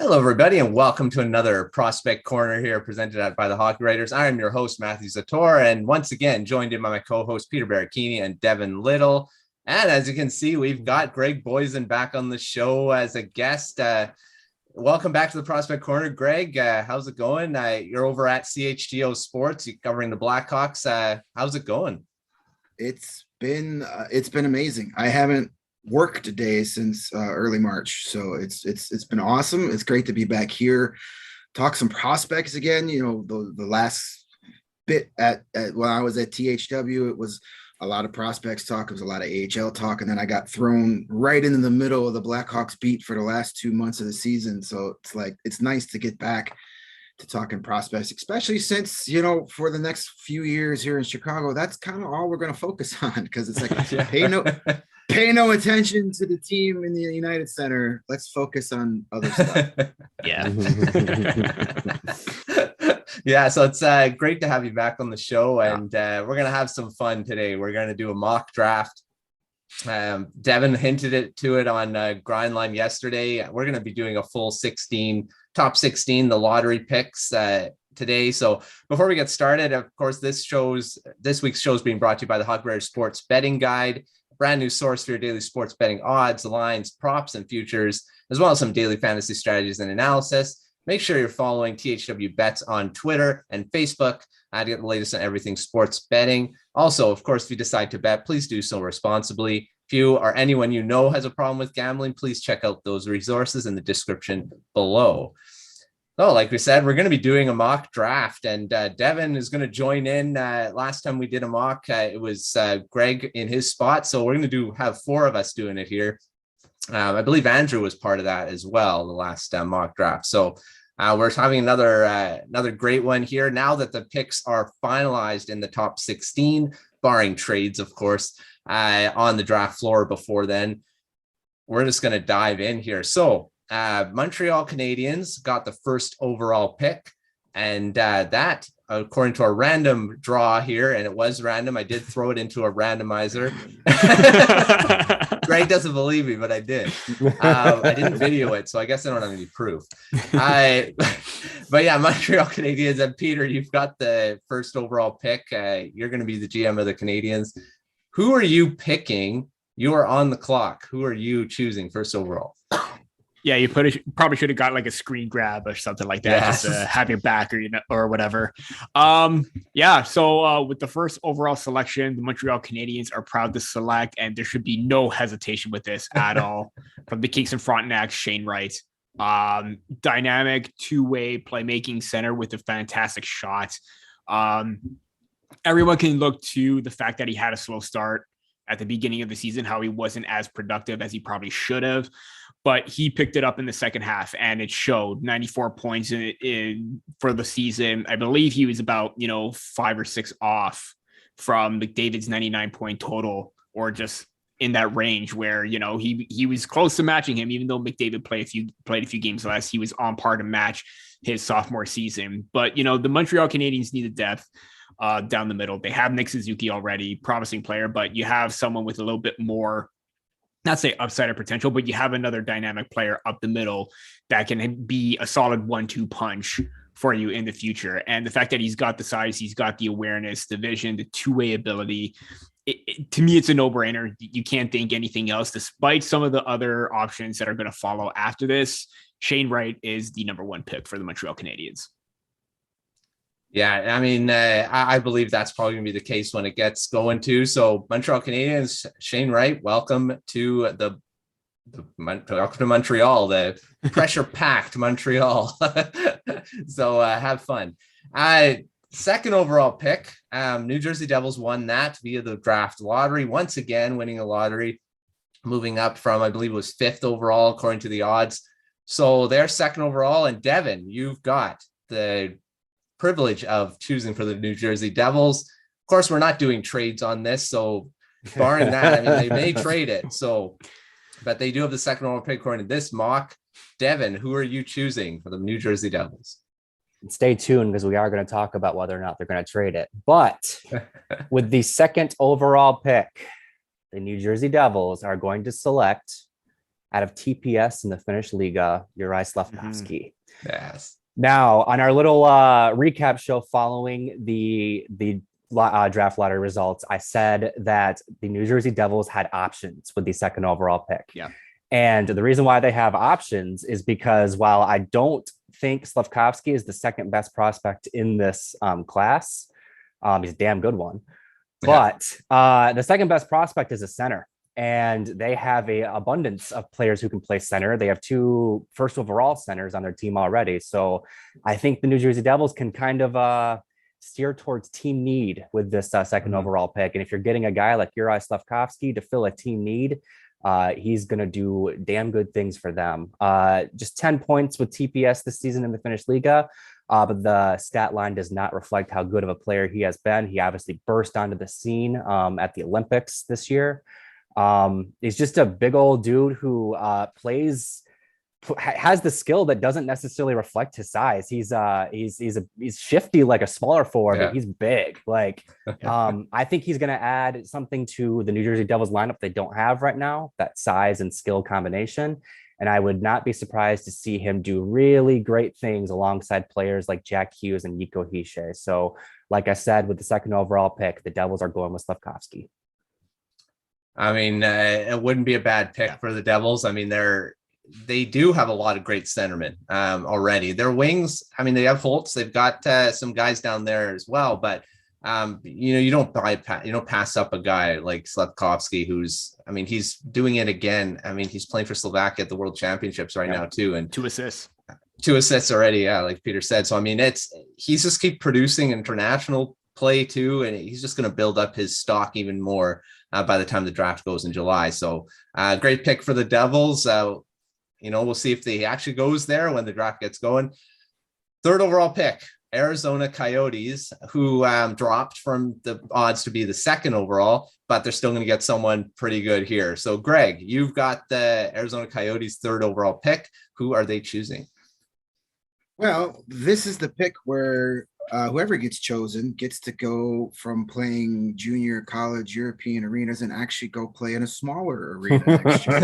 Hello, everybody, and welcome to another Prospect Corner here presented by the Hockey Writers. I am your host, Matthew Zator, and once again, joined in by my co-host, Peter Baracchini and Devin Little. And as you can see, we've got Greg Boysen back on the show as a guest. Welcome back to the Prospect Corner, Greg. How's it going? You're over at CHGO Sports. You're covering the Blackhawks. How's it going? It's been amazing. I haven't worked a day since early March, so it's been awesome. It's great to be back here, talk some prospects again. You know, the last bit at when I was at THW, it was a lot of prospects talk. It was a lot of AHL talk, and then I got thrown right into the middle of the Blackhawks beat for the last 2 months of the season. So it's nice to get back to talking prospects, especially since, you know, for the next few years here in Chicago, that's kind of all we're going to focus on, because it's like pay no attention to the team in the United Center. Let's focus on other stuff. Yeah. Yeah, so it's great to have you back on the show, and we're going to have some fun today. We're going to do a mock draft. Devin hinted to it on Grindline yesterday. We're going to be doing a full top 16, the lottery picks today. So before we get started, of course, this week's show is being brought to you by the Hockey Writers Sports Betting Guide, a brand new source for your daily sports betting odds, lines, props, and futures, as well as some daily fantasy strategies and analysis. Make sure you're following THW Bets on Twitter and Facebook to get the latest on everything sports betting. Also, of course, if you decide to bet, please do so responsibly. If you or anyone you know has a problem with gambling, please check out those resources in the description below. So, like we said, we're going to be doing a mock draft, and Devin is going to join in. Last time we did a mock, it was Greg in his spot. So we're going to have four of us doing it here. I believe Andrew was part of that as well, the last mock draft. So we're having another great one here. Now that the picks are finalized in the top 16, barring trades, of course, on the draft floor before then, we're just going to dive in here. So Montreal Canadiens got the first overall pick, and that, according to our random draw here, and it was random, I did throw it into a randomizer. Greg doesn't believe me, but I did. I didn't video it, so I guess I don't have any proof. But yeah, Montreal Canadiens, and Peter, you've got the first overall pick. You're going to be the GM of the Canadiens. Who are you picking? You are on the clock. Who are you choosing first overall? Yeah, you probably should have got like a screen grab or something like that, yes, just to have your back or whatever. So with the first overall selection, the Montreal Canadiens are proud to select, and there should be no hesitation with this at all, from the Kingston Frontenac, Shane Wright. Dynamic two-way playmaking center with a fantastic shot. Everyone can look to the fact that he had a slow start at the beginning of the season, how he wasn't as productive as he probably should have, but he picked it up in the second half, and it showed. 94 points for the season. I believe he was about 5 or 6 off from McDavid's 99-point total, or just in that range where he was close to matching him, even though McDavid played a few games less. He was on par to match his sophomore season. But the Montreal Canadiens needed depth down the middle. They have Nick Suzuki already, promising player, but you have someone with a little bit more, not say upside or potential, but you have another dynamic player up the middle that can be a solid 1-2 punch for you in the future. And the fact that he's got the size, he's got the awareness, the vision, the two-way ability, to me, it's a no-brainer. You can't think anything else, despite some of the other options that are going to follow after this. Shane Wright is the number one pick for the Montreal Canadiens. Yeah, I mean, I believe that's probably going to be the case when it gets going too. So Montreal Canadiens, Shane Wright, welcome to Montreal, the pressure-packed Montreal. So have fun. Second overall pick, New Jersey Devils won that via the draft lottery, once again winning a lottery, moving up from, I believe it was 5th overall according to the odds. So they're second overall, and Devin, you've got the privilege of choosing for the New Jersey Devils. Of course, we're not doing trades on this, so barring that, I mean, they may trade it. So, but they do have the second overall pick according to this mock. Devin, who are you choosing for the New Jersey Devils? Stay tuned, because we are going to talk about whether or not they're going to trade it. But with the second overall pick, the New Jersey Devils are going to select out of TPS in the Finnish Liga, Juraj Slafkovský. Yes. Now, on our little recap show following the draft lottery results, I said that the New Jersey Devils had options with the second overall pick. Yeah. And the reason why they have options is because while I don't think Slafkovský is the second best prospect in this class, he's a damn good one. Yeah. But the second best prospect is a center. And they have an abundance of players who can play center. They have 2 first overall centers on their team already. So I think the New Jersey Devils can kind of steer towards team need with this second overall pick. And if you're getting a guy like Juraj Slafkovský to fill a team need, he's going to do damn good things for them. Just 10 points with TPS this season in the Finnish Liga. But the stat line does not reflect how good of a player he has been. He obviously burst onto the scene at the Olympics this year. He's just a big old dude who has the skill that doesn't necessarily reflect his size. He's shifty like a smaller forward, but he's big. Like, I think he's going to add something to the New Jersey Devils lineup they don't have right now, that size and skill combination. And I would not be surprised to see him do really great things alongside players like Jack Hughes and Nico Hischier. So, like I said, with the second overall pick, the Devils are going with Slafkovský. I mean, it wouldn't be a bad pick for the Devils. I mean, they do have a lot of great centermen already. Their wings, I mean, they have Holtz. They've got some guys down there as well. But you don't pass up a guy like Slafkovský, who's, I mean, he's doing it again. I mean, he's playing for Slovakia at the World Championships right now too, and 2 assists already. Yeah, like Peter said. So I mean, he's just keep producing international play too, and he's just going to build up his stock even more by the time the draft goes in July. So great pick for the Devils. We'll see if they actually goes there when the draft gets going. Third overall pick, Arizona Coyotes, who dropped from the odds to be the second overall, but they're still going to get someone pretty good here. So Greg, you've got the Arizona Coyotes third overall pick. Who are they choosing? Well, this is the pick where whoever gets chosen gets to go from playing junior college European arenas and actually go play in a smaller arena next year.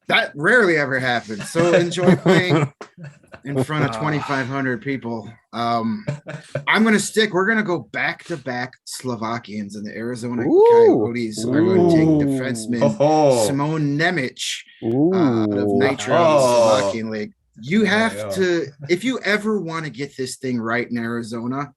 That rarely ever happens. So enjoy playing in front of 2,500 people. We're going to go back-to-back Slovakians, and the Arizona Coyotes are going to take defenseman Simon Nemec out of Montreal Slovakian League. You have to, if you ever want to get this thing right in Arizona,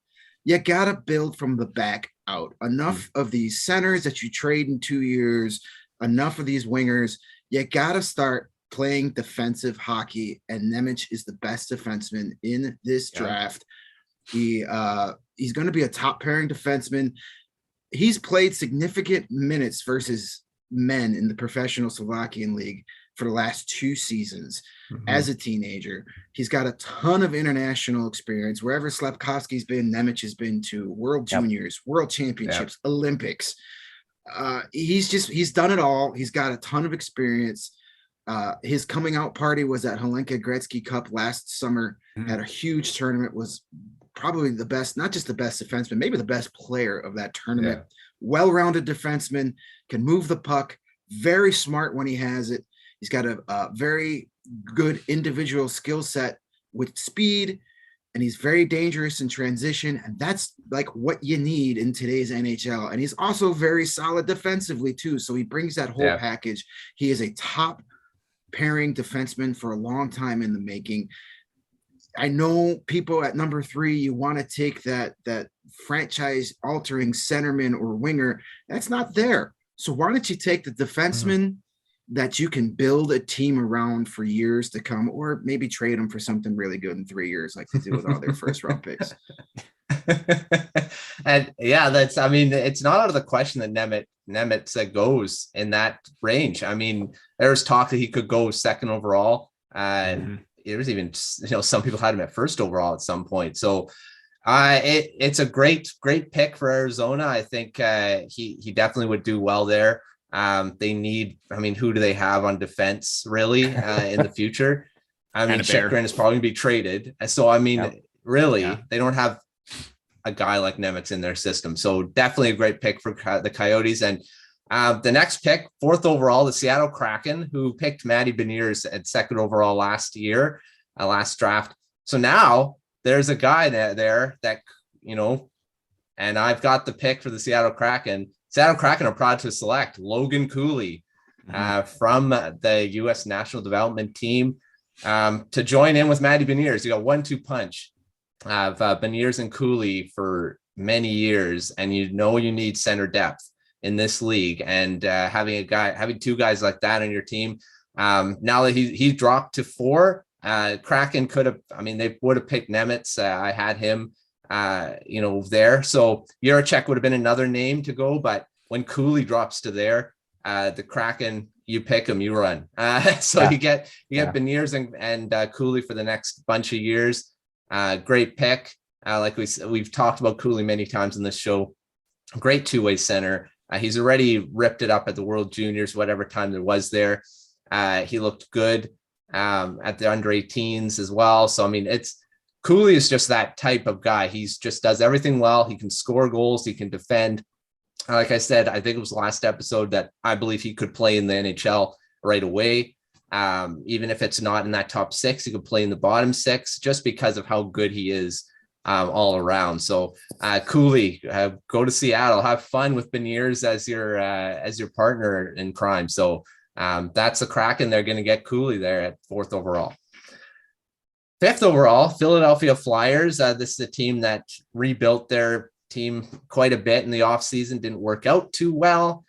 you got to build from the back out. Enough of these centers that you trade in 2 years, enough of these wingers. You got to start playing defensive hockey, and Nemec is the best defenseman in this draft. He's going to be a top pairing defenseman. He's played significant minutes versus men in the professional Slovakian league for the last 2 seasons as a teenager. He's got a ton of international experience. Wherever Slafkovský's been, Nemec has been to World Juniors, World Championships, Olympics. He's done it all. He's got a ton of experience. His coming out party was at Hlinka Gretzky Cup last summer. Had a huge tournament, was probably the best, not just the best defenseman, maybe the best player of that tournament. Well-rounded defenseman, can move the puck, very smart when he has it. He's got a very good individual skill set with speed, and he's very dangerous in transition. And that's like what you need in today's NHL. And he's also very solid defensively too. So he brings that whole package. He is a top pairing defenseman for a long time in the making. I know people at number 3, you want to take that franchise altering centerman or winger. That's not there. So why don't you take the defenseman that you can build a team around for years to come, or maybe trade them for something really good in 3 years, like they do with all their first round picks. And it's not out of the question that Nemec goes in that range. I mean, there's talk that he could go second overall, and there was even, some people had him at first overall at some point. So it's a great pick for Arizona. I think he definitely would do well there. They need, who do they have on defense really in the future? Chychrun is probably going to be traded. So, they don't have a guy like Nemec in their system. So definitely a great pick for the Coyotes. And The next pick, 4th overall, the Seattle Kraken, who picked Matty Beniers at 2nd overall last draft. So now there's a guy there that, and I've got the pick for the Seattle Kraken. Seattle Kraken are proud to select Logan Cooley from the U.S. National Development Team to join in with Matty Beniers. You got 1-2 punch of Beniers and Cooley for many years, and you need center depth in this league, and having 2 guys like that on your team. Now that he dropped to 4, Kraken they would have picked Nemitz. I had him there, so Jiricek would have been another name to go, but when Cooley drops to there, the Kraken, you pick him, you run. You get Beniers and Cooley for the next bunch of years. Great pick. Like we've talked about Cooley many times in this show. Great 2-way center. He's already ripped it up at the World Juniors, whatever time there was there. He looked good at the under 18s as well. So, Cooley is just that type of guy. He's just does everything well. He can score goals. He can defend. Like I said, I think it was last episode that I believe he could play in the NHL right away. Even if it's not in that top 6, he could play in the bottom 6 just because of how good he is all around. So Cooley, go to Seattle, have fun with Beniers as your partner in crime. So that's the Kraken. They're going to get Cooley there at 4th overall. 5th overall, Philadelphia Flyers. This is a team that rebuilt their team quite a bit in the offseason. Didn't work out too well.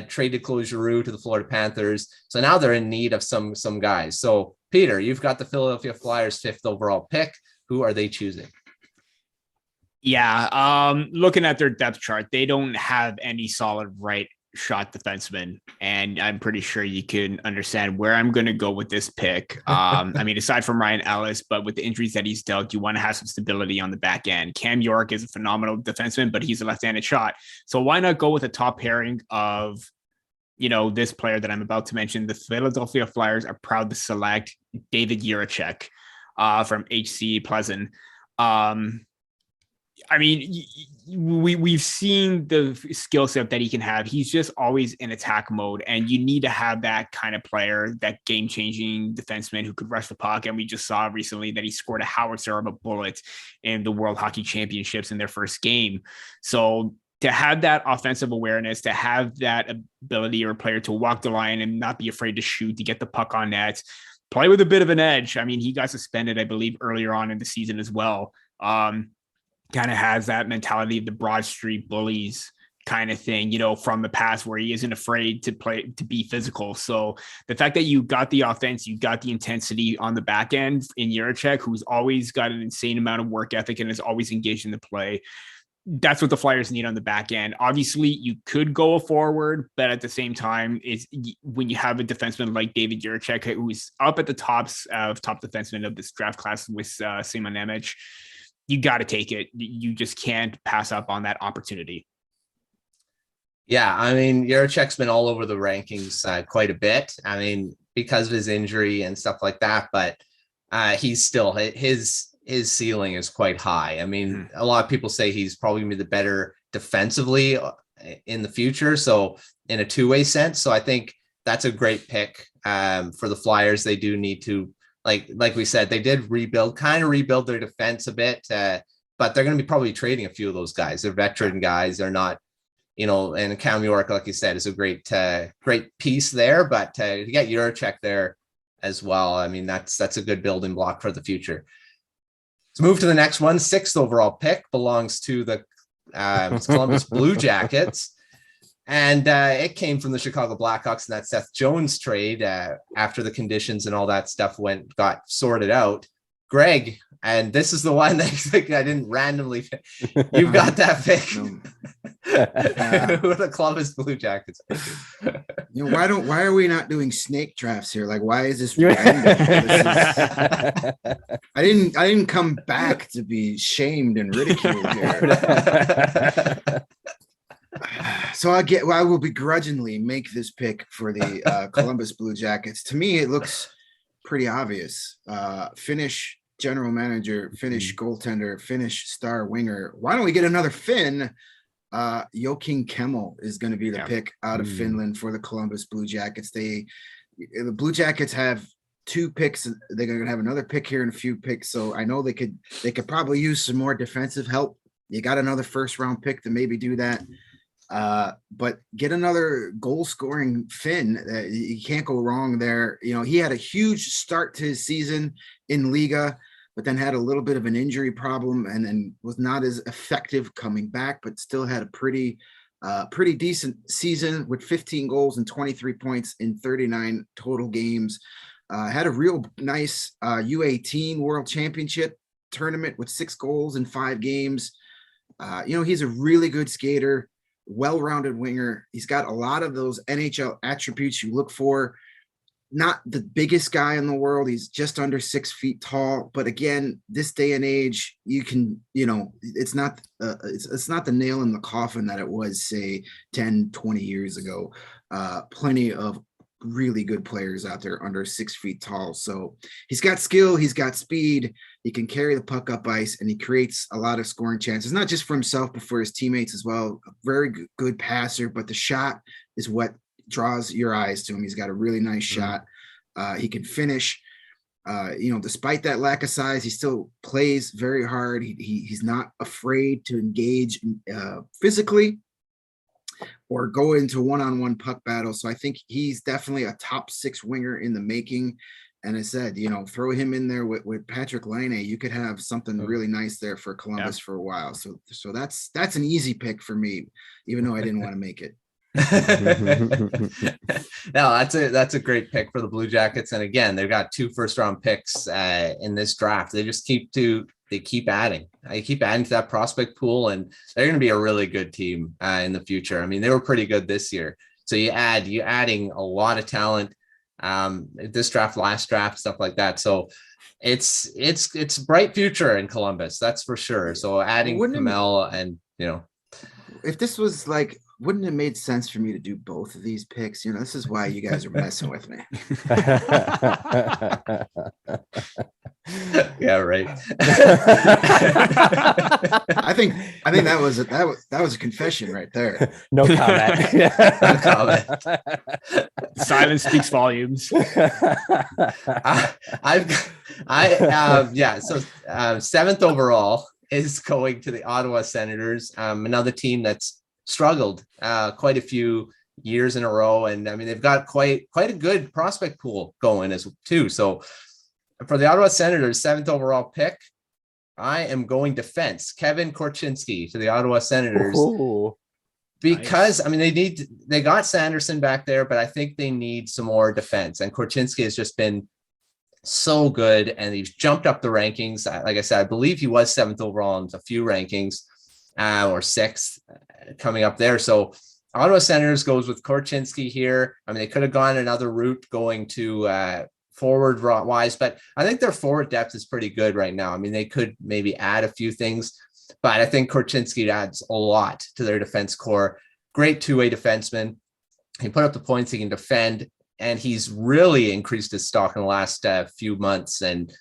Traded Claude Giroux to the Florida Panthers. So now they're in need of some guys. So Peter, you've got the Philadelphia Flyers 5th overall pick. Who are they choosing? Yeah, looking at their depth chart, they don't have any solid right shot defenseman, and I'm pretty sure you can understand where I'm going to go with this pick. Aside from Ryan Ellis, but with the injuries that he's dealt, you want to have some stability on the back end. Cam York is a phenomenal defenseman, but he's a left-handed shot. So why not go with a top pairing of, this player that I'm about to mention? The Philadelphia Flyers are proud to select David Jiricek from HC Pleasant. We've seen the skill set that he can have. He's just always in attack mode, and you need to have that kind of player, that game-changing defenseman who could rush the puck. And we just saw recently that he scored a howitzer of a bullet in the World Hockey Championships in their first game. So to have that offensive awareness, to have that ability or player to walk the line and not be afraid to shoot, to get the puck on net, play with a bit of an edge. He got suspended, I believe, earlier on in the season as well. Kind of has that mentality of the Broad Street Bullies kind of thing, from the past, where he isn't afraid to be physical. So the fact that you got the offense, you got the intensity on the back end in Jiricek, who's always got an insane amount of work ethic and is always engaged in the play. That's what the Flyers need on the back end. Obviously, you could go forward, but at the same time, it's when you have a defenseman like David Jiricek, who's up at the tops of top defensemen of this draft class with Simon Nemec, you got to take it. You just can't pass up on that opportunity. Yeah, Jiricek's been all over the rankings quite a bit. Because of his injury and stuff like that, but he's still, his ceiling is quite high. A lot of people say he's probably going to be the better defensively in the future. So in a 2-way sense. So I think that's a great pick for the Flyers. They do need to, like we said, they did rebuild their defense a bit, but they're going to be probably trading a few of those guys. They're veteran guys. They're not, and Cam York, like you said, is a great piece there, but to get Jiricek there as well, that's a good building block for the future. Let's move to the next one. 6th overall pick belongs to the Columbus Blue Jackets. And it came from the Chicago Blackhawks in that Seth Jones trade after the conditions and all that stuff got sorted out. Greg, and this is the one that I didn't randomly pick. You've got that pick. Who are the Columbus Blue Jackets picking? Why are we not doing snake drafts here? Why is this? I didn't come back to be shamed and ridiculed here. So I will begrudgingly make this pick for the Columbus Blue Jackets. To me, it looks pretty obvious. Finnish general manager, Finnish goaltender, Finnish star winger. Why don't we get another Finn Joakim Kemmel is going to be the pick out of Finland for the Columbus Blue Jackets. The Blue Jackets have 2 picks. They're going to have another pick here and a few picks. So I know they could probably use some more defensive help. You got another first round pick to maybe do that. But get another goal scoring Finn. You can't go wrong there. You know, he had a huge start to his season in Liga, but then had a little bit of an injury problem and then was not as effective coming back, but still had a pretty decent season with 15 goals and 23 points in 39 total games. Had a real nice U18 World Championship tournament with 6 goals in 5 games. You know, he's a really good skater, well-rounded winger. He's got a lot of those NHL attributes you look for. Not the biggest guy in the world. He's just under 6 feet tall. But again, this day and age, you can, you know, it's not the nail in the coffin that it was, say, 10, 20 years ago. Plenty of really good players out there under 6 feet tall. So he's got skill, he's got speed, he can carry the puck up ice, and he creates a lot of scoring chances, not just for himself, but for his teammates as well. A very good passer, but the shot is what draws your eyes to him. He's got a really nice shot. He can finish. You know, despite that lack of size, he still plays very hard. He's not afraid to engage physically or go into one-on-one puck battle. So I think he's definitely a top 6 winger in the making. And I said, you know, throw him in there with Patrick Laine. You could have something really nice there for Columbus for a while. So that's an easy pick for me, even though I didn't want to make it. No, that's a great pick for the Blue Jackets. And again, they've got 2 first-round picks in this draft. They just keep adding. I keep adding to that prospect pool, and they're going to be a really good team in the future. I mean, they were pretty good this year. So you're adding a lot of talent. This draft, last draft, stuff like that. So it's bright future in Columbus, that's for sure. So adding Kamel and, you know, if this was like, wouldn't it made sense for me to do both of these picks? You know, this is why you guys are messing with me. Yeah, right. I think that was a confession right there. No comment. No comment. Silence speaks volumes. So 7th overall is going to the Ottawa Senators, another team that's struggled quite a few years in a row, and I mean they've got quite a good prospect pool going as too. So for the Ottawa Senators, 7th overall pick, I am going defense, Kevin Korchinski to the Ottawa Senators. Ooh, because nice. I mean they got Sanderson back there, but I think they need some more defense, and Korchinski has just been so good, and he's jumped up the rankings. Like I said, I believe he was 7th overall in a few rankings, or 6th coming up there. So Ottawa Senators goes with Korchinski here. I mean, they could have gone another route going to forward wise, but I think their forward depth is pretty good right now. I mean, they could maybe add a few things, but I think Korchinski adds a lot to their defense core. Great 2-way defenseman. He put up the points, he can defend, and he's really increased his stock in the last few months. And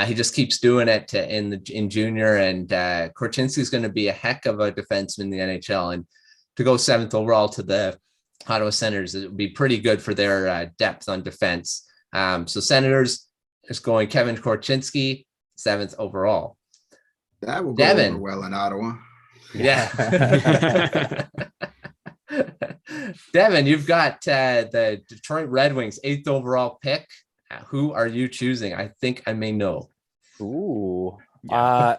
he just keeps doing it in junior. And Korchinski is going to be a heck of a defenseman in the NHL. And to go 7th overall to the Ottawa Senators, it would be pretty good for their depth on defense. So Senators is going Kevin Korchinski, 7th overall. That will go over well in Ottawa. Yeah. Devin, you've got the Detroit Red Wings 8th overall pick. Who are you choosing? I think I may know. Ooh.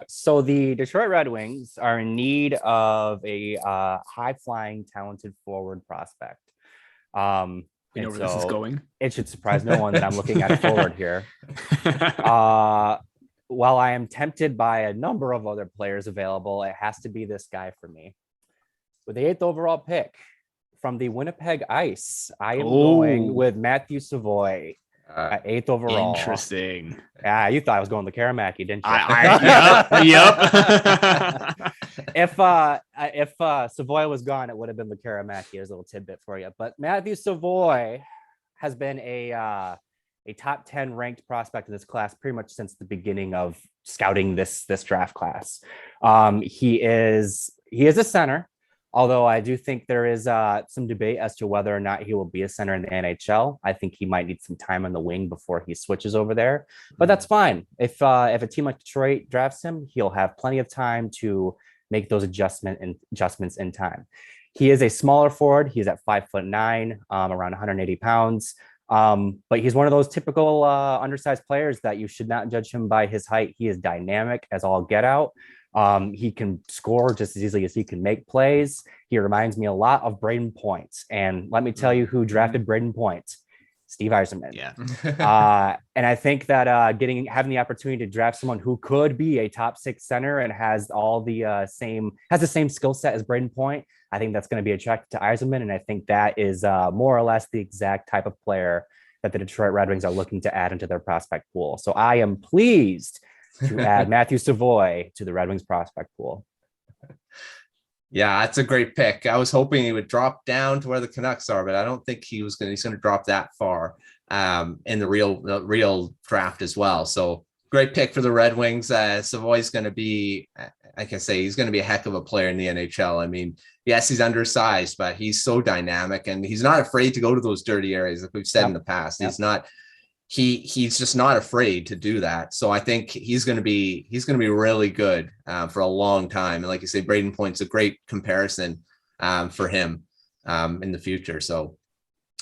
So the Detroit Red Wings are in need of a high-flying, talented forward prospect. We know where this is going. It should surprise no one that I'm looking at forward here. While I am tempted by a number of other players available, it has to be this guy for me. With the 8th overall pick from the Winnipeg Ice, I am going with Matthew Savoy. 8th overall. Interesting. Yeah, you thought I was going to Karamaki, didn't you? Yep. If Savoy was gone, it would have been the Karamaki as a little tidbit for you. But Matthew Savoy has been a top 10 ranked prospect in this class pretty much since the beginning of scouting this draft class. He is a center, Although I do think there is some debate as to whether or not he will be a center in the NHL. I think he might need some time on the wing before he switches over there, but that's fine. If a team like Detroit drafts him, he'll have plenty of time to make those adjustments in time. He is a smaller forward. He's at 5'9", around 180 pounds. But he's one of those typical undersized players that you should not judge him by his height. He is dynamic as all get out. He can score just as easily as he can make plays. He reminds me a lot of Braden Point. And let me tell you who drafted Braden Point. Steve Yzerman. Yeah. And I think that having the opportunity to draft someone who could be a top 6 center and has all the same skill set as Braden Point, I think that's going to be attractive to Yzerman. And I think that is more or less the exact type of player that the Detroit Red Wings are looking to add into their prospect pool. So I am pleased to add Matthew Savoy to the Red Wings prospect pool. Yeah, that's a great pick. I was hoping he would drop down to where the Canucks are, but I don't think he's going to drop that far in the real draft as well. So great pick for the Red Wings. Savoy's going to be, like I say, he's going to be a heck of a player in the NHL. I mean, yes, he's undersized, but he's so dynamic and he's not afraid to go to those dirty areas. Like we've said in the past, he's just not afraid to do that. So I think he's going to be really good for a long time. And like you say, Braden Point's a great comparison for him in the future. So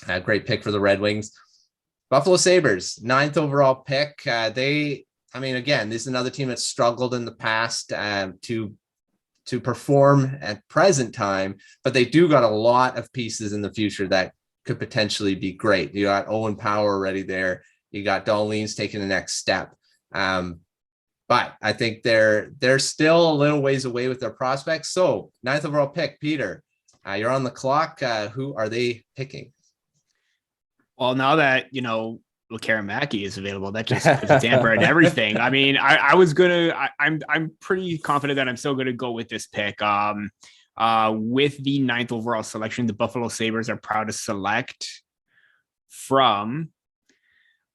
a great pick for the Red Wings. Buffalo Sabres, 9th overall pick. Again, this is another team that's struggled in the past to perform at present time, but they do got a lot of pieces in the future that could potentially be great. You got Owen Power already there. You got Darlene's taking the next step. But I think they're still a little ways away with their prospects. So 9th overall pick, Peter, you're on the clock. Who are they picking? Well, now that, Lekara-Mackey is available, that just puts a damper on everything. I mean, I'm pretty confident that I'm still going to go with this pick. With the 9th overall selection, the Buffalo Sabres are proud to select from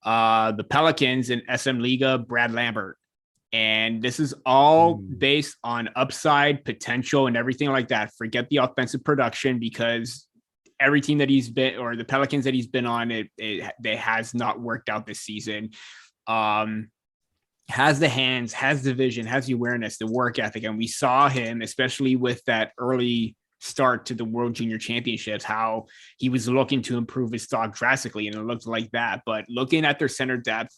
the Pelicans in SM Liga, Brad Lambert. And this is all based on upside potential and everything like that. Forget the offensive production, because every team that he's been, or the Pelicans that he's been on, it has not worked out this season. Has the hands, has the vision, has the awareness, the work ethic. And we saw him, especially with that early start to the World Junior Championships, how he was looking to improve his stock drastically, and it looked like that. But looking at their center depth,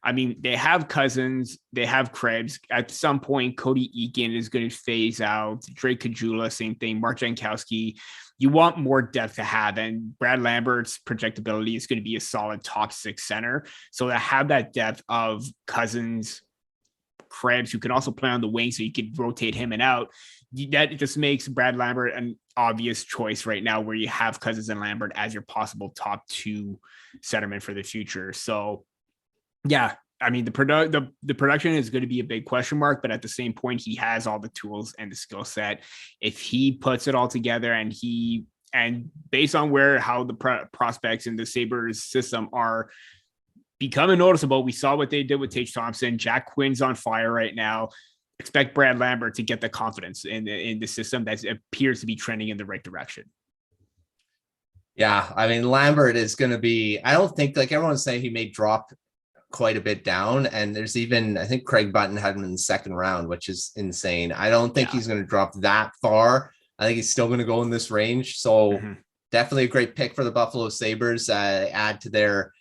I mean, they have Cousins, they have Krebs. At some point, Cody Eakin is going to phase out. Drake Caggiula, same thing. Mark Jankowski. You want more depth to have, and Brad Lambert's projectability is going to be a solid top 6 center. So to have that depth of Cousins, Krebs, who can also play on the wing, so you could rotate him and out, that just makes Brad Lambert an obvious choice right now, where you have Cousins and Lambert as your possible top 2 centermen for the future. So yeah, I mean, the production is going to be a big question mark, but at the same point, he has all the tools and the skill set. If he puts it all together, and based on how the prospects in the Sabres system are becoming noticeable, we saw what they did with Tage Thompson. Jack Quinn's on fire right now. Expect Brad Lambert to get the confidence in the system that appears to be trending in the right direction. Yeah, I mean, Lambert is going to be, I don't think, like everyone's saying, he may drop quite a bit down, and there's even, I think Craig Button had him in the 2nd round, which is insane. I don't think he's going to drop that far. I think he's still going to go in this range. So definitely a great pick for the Buffalo Sabres. Add to their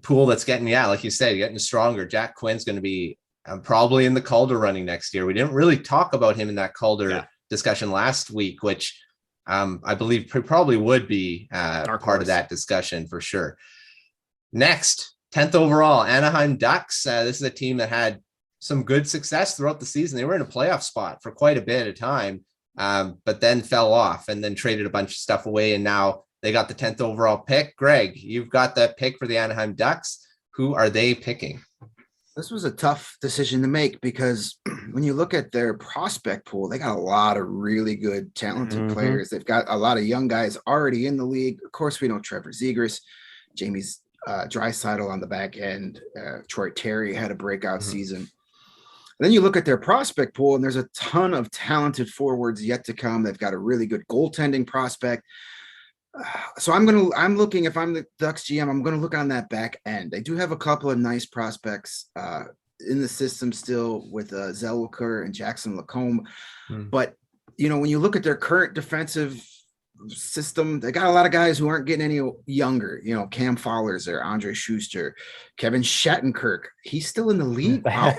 pool that's getting, like you said, getting stronger. Jack Quinn's going to be probably in the Calder running next year. We didn't really talk about him in that Calder discussion last week, which I believe probably would be part of that discussion for sure. Next, 10th overall, Anaheim Ducks. This is a team that had some good success throughout the season. They were in a playoff spot for quite a bit of time, but then fell off and then traded a bunch of stuff away. And now they got the 10th overall pick. Greg, you've got that pick for the Anaheim Ducks. Who are they picking? This was a tough decision to make, because when you look at their prospect pool, they got a lot of really good, talented players. They've got a lot of young guys already in the league. Of course, we know Trevor Zegras, Jamie's Draisaitl on the back end. Troy Terry had a breakout season. then you look at their prospect pool, and there's a ton of talented forwards yet to come. They've got a really good goaltending prospect. So I'm looking, if I'm the Ducks GM, I'm going to look on that back end. They do have a couple of nice prospects in the system still with Zellweger and Jackson Lacombe. But, when you look at their current defensive system, they got a lot of guys who aren't getting any younger. Cam Fowler's there, Andre Schuster, Kevin Shattenkirk. He's still in the league. Wow.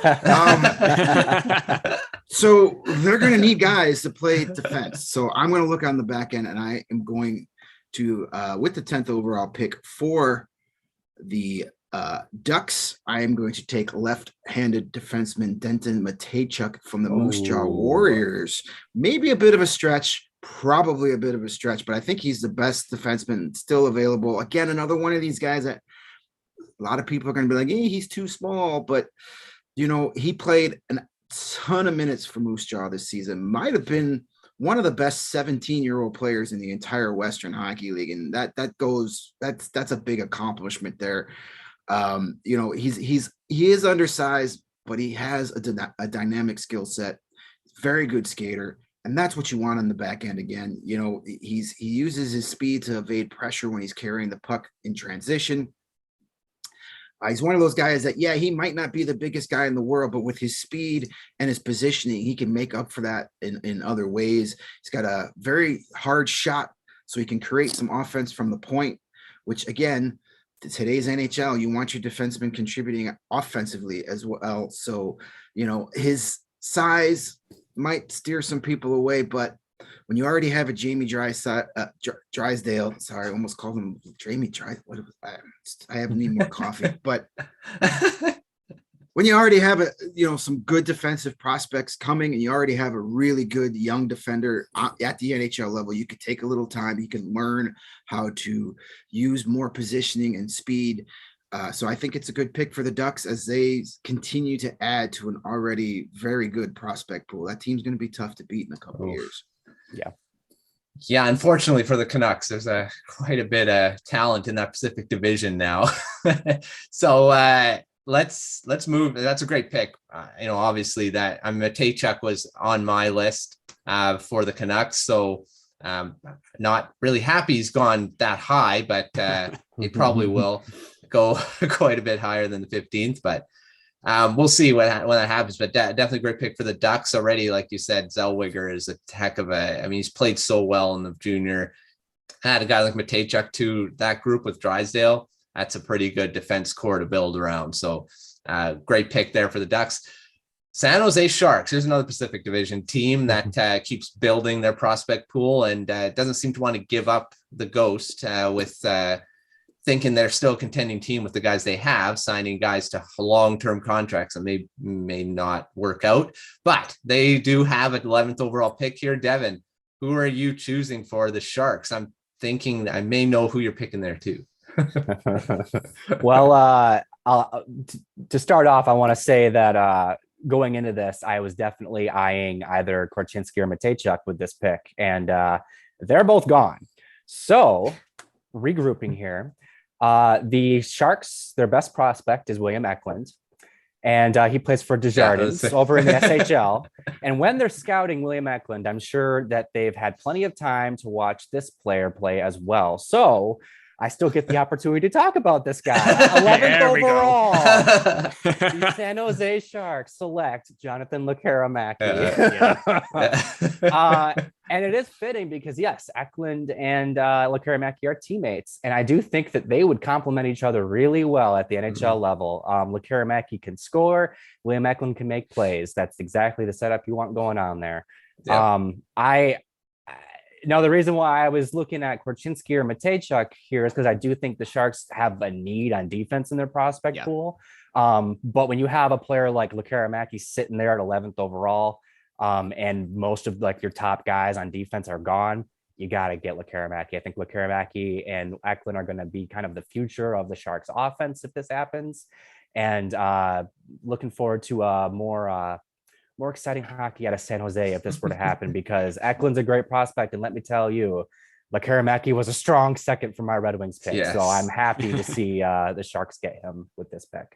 So they're going to need guys to play defense. So I'm going to look on the back end, and I am going to, with the 10th overall pick for the Ducks, I am going to take left-handed defenseman Denton Matejchuk from the Moose Jaw Warriors. Maybe a bit of a stretch, probably a bit of a stretch, but I think he's the best defenseman still available. Again, another one of these guys that a lot of people are going to be like, hey, he's too small, but he played a ton of minutes for Moose Jaw this season. Might have been one of the best 17-year-old players in the entire Western Hockey League, and that's a big accomplishment there. He is undersized, but he has a dynamic skill set. Very good skater, and that's what you want on the back end. Again, he uses his speed to evade pressure when he's carrying the puck in transition. He's one of those guys that, he might not be the biggest guy in the world, but with his speed and his positioning, he can make up for that in other ways. He's got a very hard shot, so he can create some offense from the point, which, again, today's NHL, you want your defenseman contributing offensively as well. So, his size might steer some people away, but when you already have a Jamie Drysdale, sorry, I almost called him Jamie Drysdale. I need more coffee, but when you already have some good defensive prospects coming, and you already have a really good young defender at the NHL level, you could take a little time. You can learn how to use more positioning and speed. So I think it's a good pick for the Ducks as they continue to add to an already very good prospect pool. That team's going to be tough to beat in a couple of years. Yeah. Unfortunately for the Canucks, there's quite a bit of talent in that Pacific Division now. So let's move. That's a great pick. Obviously that Matejchuk was on my list for the Canucks. So not really happy he's gone that high, but he probably will go quite a bit higher than the 15th. But we'll see when that happens. But definitely a great pick for the Ducks already. Like you said, Zellweger is a heck of he's played so well in the junior. Had a guy like Matejchuk to that group with Drysdale. That's a pretty good defense core to build around. So great pick there for the Ducks. San Jose Sharks. Here's another Pacific Division team that keeps building their prospect pool and doesn't seem to want to give up the ghost with thinking they're still a contending team with the guys they have, signing guys to long-term contracts that may not work out. But they do have an 11th overall pick here. Devin, who are you choosing for the Sharks? I'm thinking I may know who you're picking there too. Well, to start off, I want to say that going into this, I was definitely eyeing either Korchinski or Matejchuk with this pick, and they're both gone. So regrouping here, the Sharks, their best prospect is William Eklund, and he plays for Desjardins over in the SHL. And when they're scouting William Eklund, I'm sure that they've had plenty of time to watch this player play as well. So I still get the opportunity to talk about this guy. 11th overall. The San Jose Sharks select Jonathan Lekkerimäki. And it is fitting because, yes, Eklund and Lekkerimäki are teammates. And I do think that they would complement each other really well at the NHL level. Lekkerimäki can score. William Eklund can make plays. That's exactly the setup you want going on there. Yeah. Now, the reason why I was looking at Korchinski or Matejchuk here is because I do think the Sharks have a need on defense in their prospect pool. But when you have a player like Lekkerimäki sitting there at 11th overall, and most of your top guys on defense are gone, you got to get Lekkerimäki. I think Lekkerimäki and Eklund are going to be kind of the future of the Sharks offense if this happens. And looking forward to more exciting hockey out of San Jose if this were to happen, because Eklund's a great prospect. And let me tell you, Lekkerimäki was a strong second for my Red Wings pick. Yes. So I'm happy to see the Sharks get him with this pick.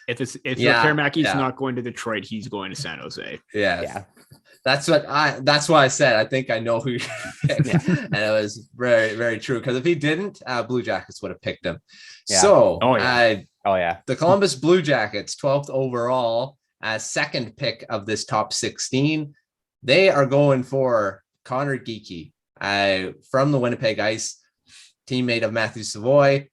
If Fairmackey's not going to Detroit, he's going to San Jose. Yeah. That's why I said I think I know who you're picking. And it was very, very true. Because if he didn't, Blue Jackets would have picked him. Yeah. So the Columbus Blue Jackets, 12th overall, second pick of this top 16. They are going for Connor Geekie from the Winnipeg Ice, teammate of Matthew Zator.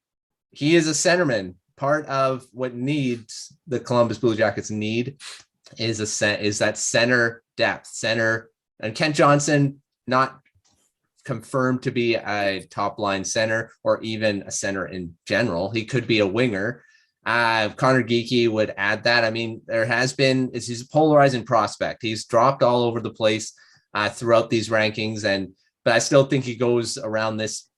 He is a centerman. Part of what needs the Columbus Blue Jackets need is that center depth. And Kent Johnson, not confirmed to be a top line center or even a center in general. He could be a winger. Connor Geekie would add that. I mean, he's a polarizing prospect. He's dropped all over the place throughout these rankings, but I still think he goes around this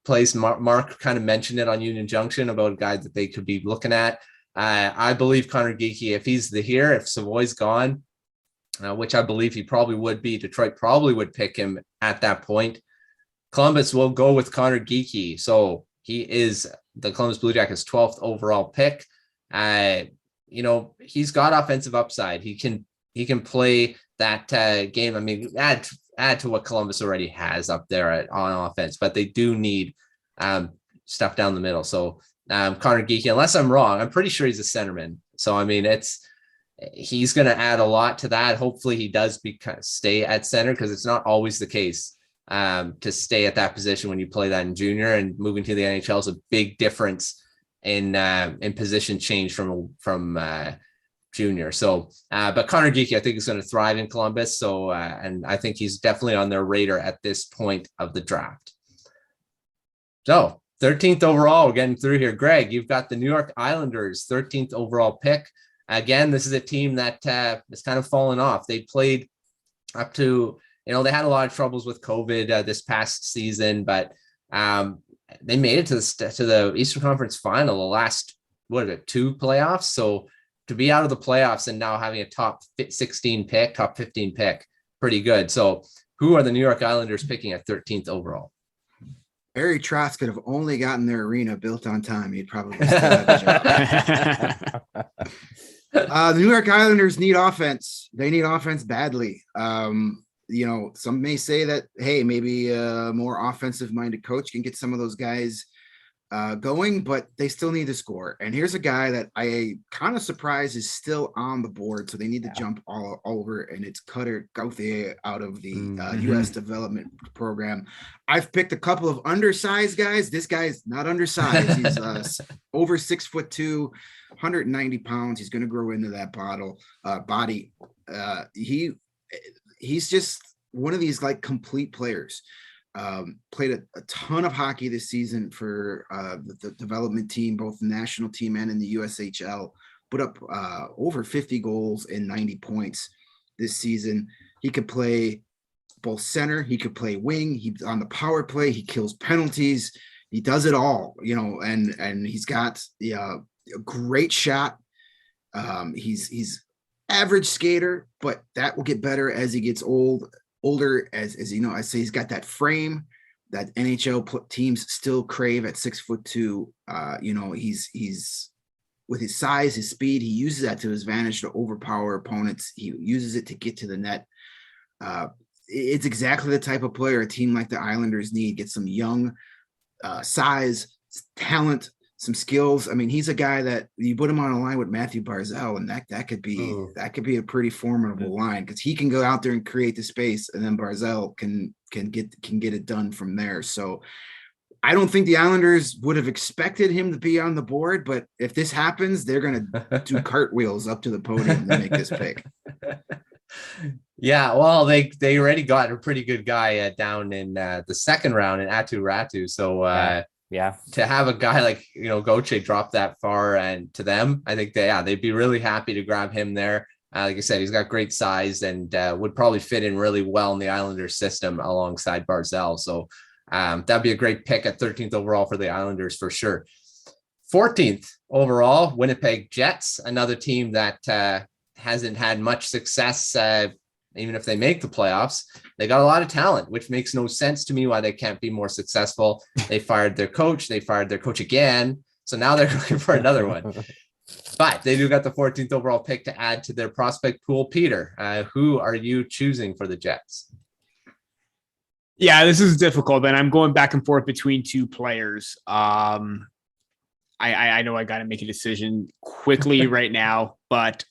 place. Mark kind of mentioned it on Union Junction about a guy that they could be looking at. I believe Connor Geekie, if he's if Savoy's gone, which I believe he probably would be, Detroit probably would pick him at that point. Columbus will go with Connor Geekie. So he is the Columbus Blue Jackets 12th overall pick. He's got offensive upside. He can play that game. I mean, add to what Columbus already has up there on offense, but they do need stuff down the middle. So Connor Geekie, unless I'm wrong, I'm pretty sure he's a centerman. So, I mean, he's going to add a lot to that. Hopefully he does stay at center, because it's not always the case to stay at that position when you play that in junior, and moving to the NHL is a big difference in position change from junior. So, but Connor Geekie, I think, is going to thrive in Columbus. So, and I think he's definitely on their radar at this point of the draft. So 13th overall, we're getting through here. Greg, you've got the New York Islanders, 13th overall pick. Again, this is a team that has kind of fallen off. They played up to, they had a lot of troubles with COVID this past season, but they made it to the Eastern Conference Final, the last, 2 playoffs. So to be out of the playoffs and now having a top 15 pick, pretty good. So who are the New York Islanders picking at 13th overall? Barry Trotz could have only gotten their arena built on time. He'd probably still have a job. The New York Islanders need offense. They need offense badly. Some may say that, hey, maybe a more offensive-minded coach can get some of those guys going, but they still need to score. And here's a guy that I kind of surprised is still on the board, so they need to jump all over, and it's Cutter Gauthier out of the U.S. development program. I've picked a couple of undersized guys. This guy's not undersized. He's over 6'2", 190 pounds. He's going to grow into that body. He's just one of these like complete players. Played a ton of hockey this season for the development team, both the national team and in the USHL. Put up over 50 goals and 90 points this season. He could play both center. He could play wing. He's on the power play. He kills penalties. He does it all, and he's got a great shot. He's average skater, but that will get better as he gets older. As I say, he's got that frame that NHL teams still crave at 6'2". He's with his size, his speed, he uses that to his advantage to overpower opponents. He uses it to get to the net. It's exactly the type of player a team like the Islanders need. Get some young size, talent, some skills. I mean, he's a guy that you put him on a line with Matthew Barzal, and that could be a pretty formidable line, because he can go out there and create the space, and then Barzal can get it done from there. So I don't think the Islanders would have expected him to be on the board, but if this happens, they're going to do cartwheels up to the podium to make this pick. Yeah, well, they already got a pretty good guy down in the second round in Atu Ratu. So to have a guy like Gauthier drop that far, and to them, I think they'd be really happy to grab him there. Like I said, he's got great size and would probably fit in really well in the Islanders system alongside Barzal. So that'd be a great pick at 13th overall for the Islanders for sure. 14th overall, Winnipeg Jets, another team that hasn't had much success. Even if they make the playoffs, they got a lot of talent, which makes no sense to me why they can't be more successful. They fired their coach. They fired their coach again. So now they're looking for another one. But they do got the 14th overall pick to add to their prospect pool. Peter, who are you choosing for the Jets? Yeah, this is difficult, and I'm going back and forth between two players. I know I got to make a decision quickly right now, but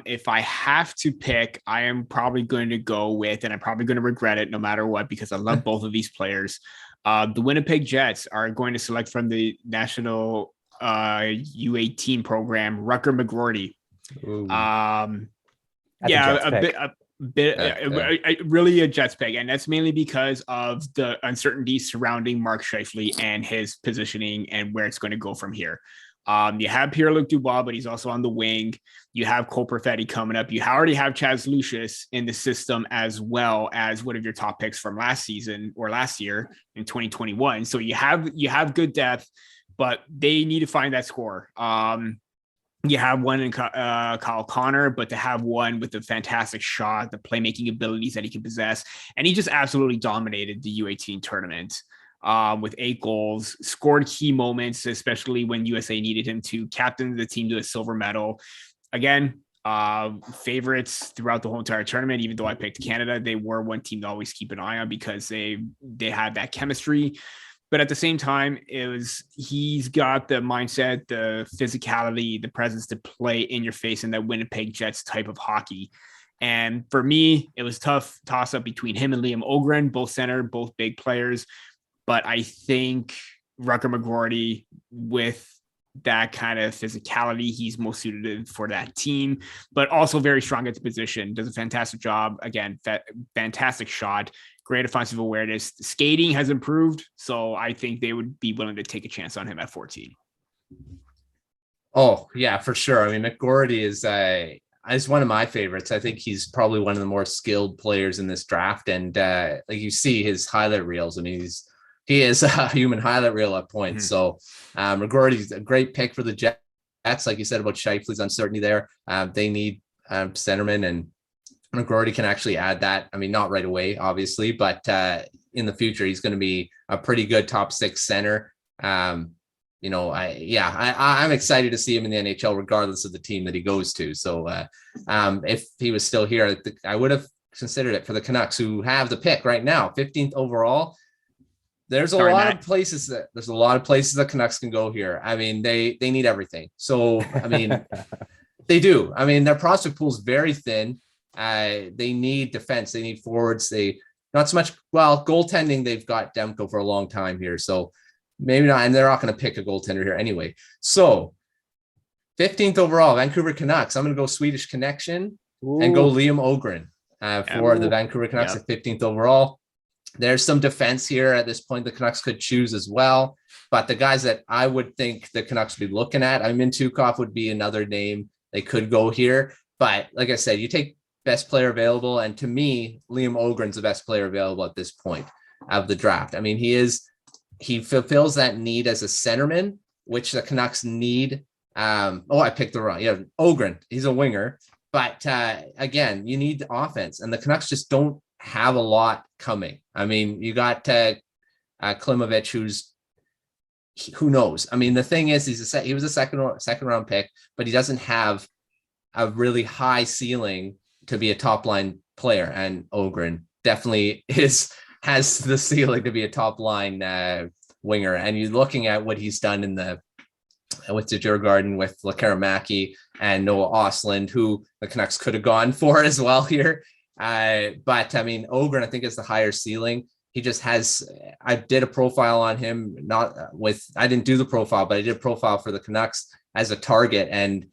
if I have to pick, I am probably going to go with, and I'm probably going to regret it no matter what, because I love both of these players. The Winnipeg Jets are going to select from the National U18 program, Rucker McGroarty. Really a Jets pick, and that's mainly because of the uncertainty surrounding Mark Scheifele and his positioning and where it's going to go from here. You have Pierre-Luc Dubois, but he's also on the wing. You have Cole Perfetti coming up. You already have Chaz Lucius in the system, as well as one of your top picks from last season or last year in 2021. So you have good depth, but they need to find that score. You have one in Kyle Connor, but to have one with the fantastic shot, the playmaking abilities that he can possess, and he just absolutely dominated the U18 tournament with 8 goals, scored key moments, especially when USA needed him to captain the team to a silver medal. Again, favorites throughout the whole entire tournament. Even though I picked Canada, they were one team to always keep an eye on because they had that chemistry. But at the same time, he's got the mindset, the physicality, the presence to play in your face in that Winnipeg Jets type of hockey. And for me, it was tough toss up between him and Liam Ogren, both center, both big players. But I think Rucker McGroarty, with that kind of physicality, he's most suited for that team, but also very strong at the position, does a fantastic job. Again, fantastic shot. Great offensive awareness. Skating has improved, so I think they would be willing to take a chance on him at 14. Oh, yeah, for sure. I mean, McGroarty is one of my favorites. I think he's probably one of the more skilled players in this draft. And like you see his highlight reels, I mean, he is a human highlight reel at points. So McGroarty's a great pick for the Jets. Like you said about Scheifele's uncertainty there. They need centerman, and McGroarty can actually add that. I mean, not right away, obviously, but in the future, he's going to be a pretty good top 6 center. I'm excited to see him in the NHL, regardless of the team that he goes to. So if he was still here, I would have considered it for the Canucks, who have the pick right now, 15th overall. There's a lot of places that Canucks can go here. I mean, they need everything. So, I mean, they do. I mean, their prospect pool is very thin. They need defense. They need forwards. Not so much. Well, goaltending, they've got Demko for a long time here, so maybe not. And they're not going to pick a goaltender here anyway. So 15th overall, Vancouver Canucks. I'm going to go Swedish connection and go Liam Ogren for the Vancouver Canucks at 15th overall. There's some defense here at this point the Canucks could choose as well. But the guys that I would think the Canucks would be looking at, Mintyukov would be another name they could go here. But like I said, you take best player available. And to me, Liam Ogren's the best player available at this point of the draft. I mean, he fulfills that need as a centerman, which the Canucks need. I picked the wrong. Yeah, Ogren, he's a winger. But again, you need offense. And the Canucks just don't have a lot coming. I mean, you got Klimovich, who knows? I mean, the thing is, he was a second round pick, but he doesn't have a really high ceiling to be a top line player. And Ogren definitely has the ceiling to be a top line winger. And you're looking at what he's done with the Djurgården, with Lekaramaki and Noah Ostlund, who the Canucks could have gone for as well here. But I mean, Ogren, I think, is the higher ceiling. He just has, I did a profile on him, I didn't do the profile, but I did a profile for the Canucks as a target. And,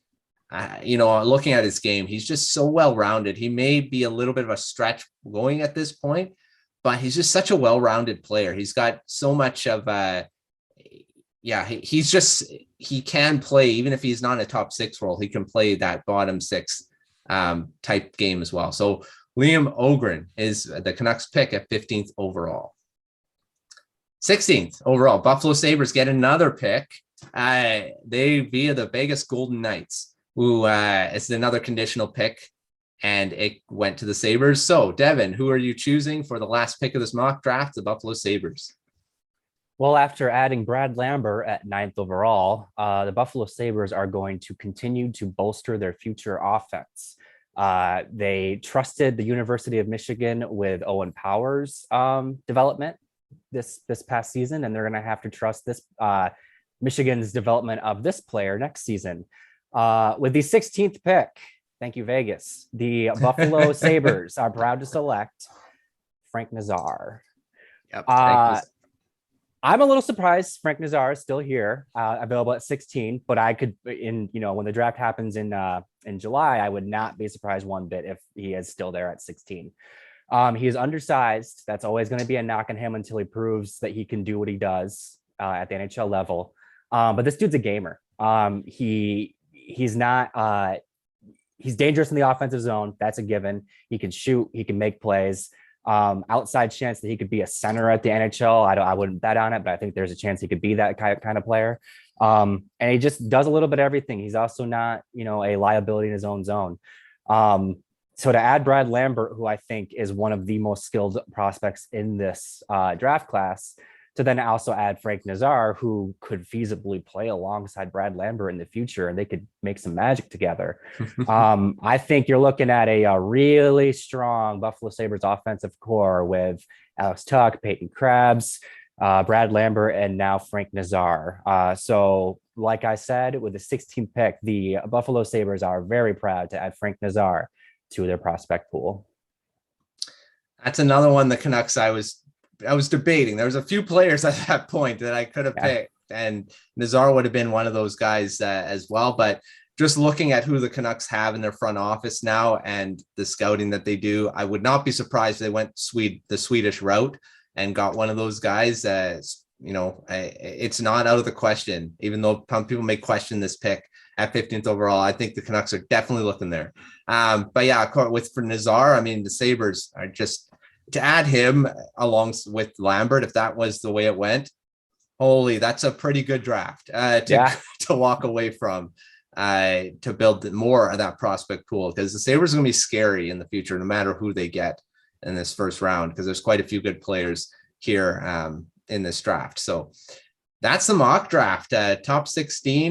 looking at his game, he's just so well-rounded. He may be a little bit of a stretch going at this point, but he's just such a well-rounded player. He's got so much of he can play, even if he's not in a top 6 role, he can play that bottom 6 type game as well. So Liam Ogren is the Canucks pick at 15th overall. 16th overall, Buffalo Sabres get another pick. They via the Vegas Golden Knights, who is another conditional pick, and it went to the Sabres. So, Devin, who are you choosing for the last pick of this mock draft, the Buffalo Sabres? Well, after adding Brad Lambert at 9th overall, the Buffalo Sabres are going to continue to bolster their future offense. They trusted the University of Michigan with Owen Powers' development this past season, and they're going to have to trust this Michigan's development of this player next season. With the 16th pick, thank you, Vegas, the Buffalo Sabres are proud to select Frank Nazar. Yep. I'm a little surprised Frank Nazar is still here, available at 16, but I could, when the draft happens in July, I would not be surprised one bit if he is still there at 16. He is undersized. That's always going to be a knock on him until he proves that he can do what he does at the NHL level. But this dude's a gamer. He's dangerous in the offensive zone. That's a given. He can shoot. He can make plays. Outside chance that he could be a center at the NHL. I wouldn't bet on it, but I think there's a chance he could be that kind of player. And he just does a little bit of everything. He's also not, a liability in his own zone. So to add Brad Lambert, who I think is one of the most skilled prospects in this draft class, to then also add Frank Nazar, who could feasibly play alongside Brad Lambert in the future, and they could make some magic together. I think you're looking at a really strong Buffalo Sabres offensive core with Alex Tuch, Peyton Krabs, Brad Lambert, and now Frank Nazar. So like I said, with the 16th pick, the Buffalo Sabres are very proud to add Frank Nazar to their prospect pool. That's another one the Canucks I was debating. There was a few players at that point that I could have picked, and Nazar would have been one of those guys as well. But just looking at who the Canucks have in their front office now and the scouting that they do, I would not be surprised if they went the Swedish route and got one of those guys. It's not out of the question, even though some people may question this pick at 15th overall. I think the Canucks are definitely looking there. But yeah, for Nazar, I mean, the Sabres are just, to add him along with Lambert, if that was the way it went, that's a pretty good draft to walk away from, to build more of that prospect pool, because the Sabres are going to be scary in the future, no matter who they get in this first round, because there's quite a few good players here in this draft. So that's the mock draft, top 16.